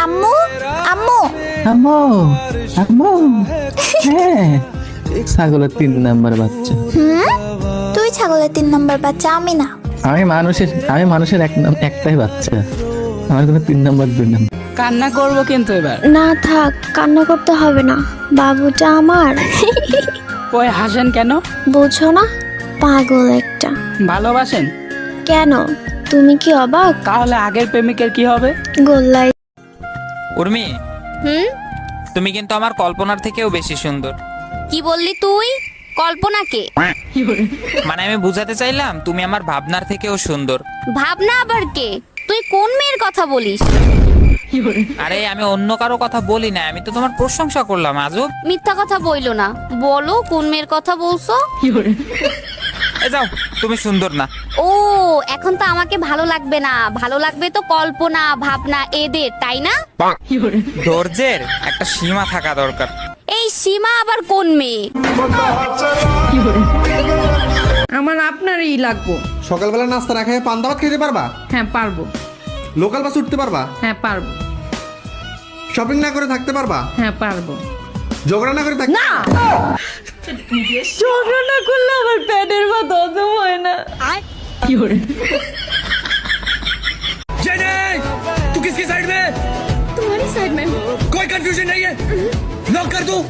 আম্মু আম্মু আম্মু আম্মু হ্যাঁ ছাগলের 3 নাম্বার বাচ্চা। তুই ছাগলের 3 নম্বর বাচ্চা, আমি না। আমি মানুষের একটাই বাচ্চা। আমার কোনো 3 নাম্বার 2 নাম্বার। কান্না করবো কিন্তু এবার। না থাক, কান্না করতে হবে না, বাবুটা আমার। ওই হাসেন কেন? বুঝো না, পাগল একটা। ভালোবাসেন? কেন, তুমি কি অবাক? তাহলে আগের প্রেমিকের কি হবে? গোল্লাই। উর্মি, তুমি কিন্তু আমার কল্পনার থেকেও বেশি সুন্দর। কি বললি তুই? কল্পনাকে? মানে আমি বুঝাতে চাইলাম তুমি আমার ভাবনার থেকেও সুন্দর। ভাবনা আবার কে? তুই কোন মেয়ের কথা বলিস? আরে আমি অন্য কারো কথা বলি না, আমি তো তোমার প্রশংসা করলাম। আজব মিথ্যা কথা বইলো না, বলো কোন মেয়ের কথা বলছো? এ যাও, তুমি সুন্দর না। ও, এখন তো আমাকে ভালো লাগবে না, ভালো লাগবে তো কল্পনা ভাবনা এদের, তাই না? ধৈর্যের একটা সীমা থাকা দরকার। এই সীমা আবার কোন মেয়ে? আমার আপনারই লাগবো। সকালবেলা নাস্তা না খেয়ে পান্তা ভাত খেতে পারবা? হ্যাঁ পারবো। লোকাল বাস উঠতে পারবা? হ্যাঁ পারবো। শপিং না করে থাকতে পারবা? হ্যাঁ পারবো। ঝগড়া না করে থাকতে না, ঝগড়া না করলে আমার পেটের ভাত হজম হয় না। কি করে? तू किसकी साइड में है? तुम्हारी साइड में। कोई कंफ्यूजन नहीं है? लॉक कर दूं?